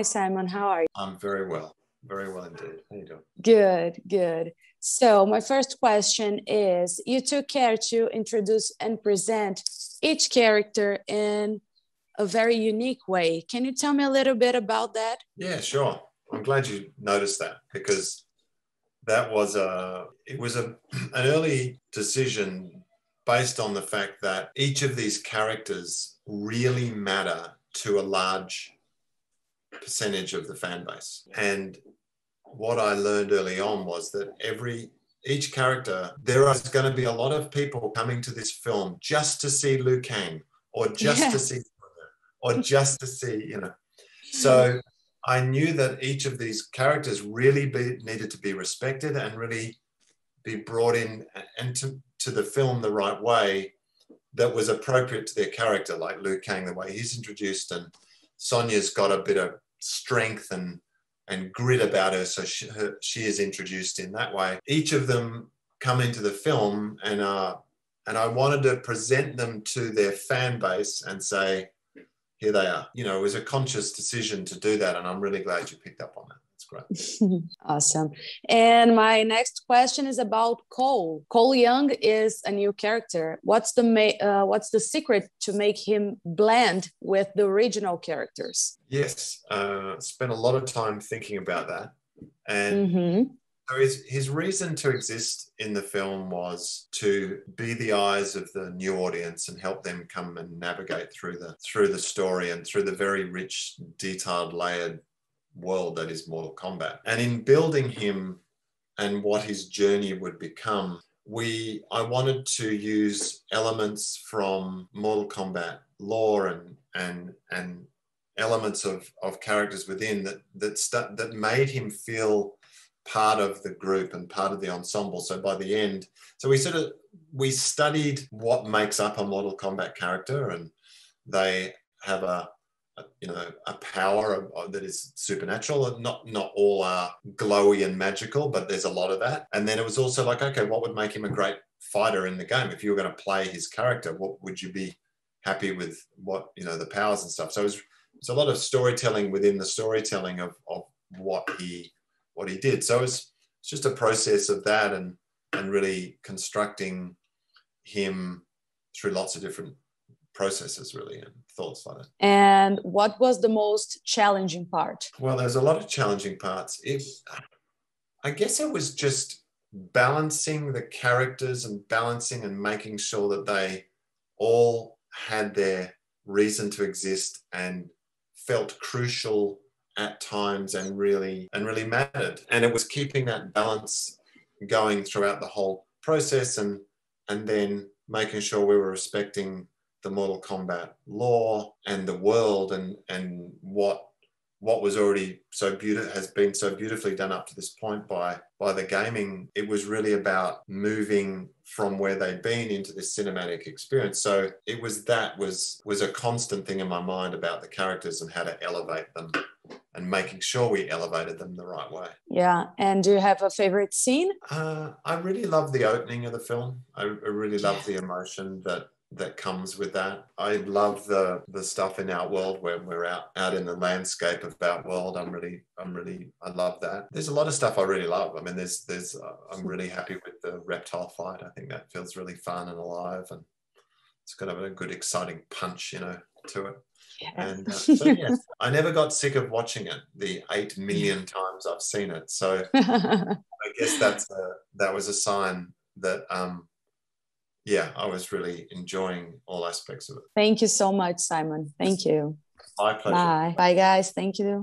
Hi, Simon. How are you? I'm very well. Very well indeed. How you doing? Good, good. So my first question is, you took care to introduce and present each character in a very unique way. Can you tell me a little bit about that? Yeah, sure. I'm glad you noticed that because that was an early decision based on the fact that each of these characters really matter to a large percentage of the fan base. And what I learned early on was that each character, there is going to be a lot of people coming to this film just to see Liu Kang or just to Yes. see or just to see, So I knew that each of these characters really needed to be respected and really be brought in and to the film the right way that was appropriate to their character, like Liu Kang, the way he's introduced, and Sonya's got a bit of strength and grit about her, so she is introduced in that way. Each of them come into the film, and I wanted to present them to their fan base and say, here they are. It was a conscious decision to do that, and I'm really glad you picked up on that. That's great. Awesome. And my next question is about Cole. Cole Young is a new character. What's the secret to make him blend with the original characters? Yes, spent a lot of time thinking about that, and so his reason to exist in the film was to be the eyes of the new audience and help them come and navigate through the story and through the very rich, detailed, layered world that is Mortal Kombat. And in building him and what his journey would become, I wanted to use elements from Mortal Kombat lore and elements of characters within that made him feel part of the group and part of the ensemble. So by the end, we studied what makes up a Mortal Kombat character, and they have a power that is supernatural. Not all are glowy and magical, but there's a lot of that. And then it was also like, okay, what would make him a great fighter in the game? If you were going to play his character, what would you be happy with? What, the powers and stuff. So it was a lot of storytelling within the storytelling of what he did. So it's just a process of that and really constructing him through lots of different processes, really, and thoughts like that. And what was the most challenging part? Well, there's a lot of challenging parts. I guess it was just balancing the characters and balancing and making sure that they all had their reason to exist and felt crucial at times and really mattered. And it was keeping that balance going throughout the whole process and then making sure we were respecting the Mortal Kombat lore and the world and what was already has been so beautifully done up to this point by the gaming. It was really about moving from where they'd been into this cinematic experience. So it was a constant thing in my mind about the characters and how to elevate them and making sure we elevated them the right way. Yeah. And do you have a favorite scene? I really love the opening of the film. I really love the emotion that comes with that. I love the stuff in Outworld where we're out in the landscape of Outworld. I love that. There's a lot of stuff I really love. I mean, I'm really happy with the reptile fight. I think that feels really fun and alive, and it's got a good, exciting punch, to it. Yeah. And so yes, I never got sick of watching it. The 8 million times I've seen it. So I guess that was a sign that I was really enjoying all aspects of it. Thank you so much, Simon. Thank you. My pleasure. Bye. Bye, guys. Thank you.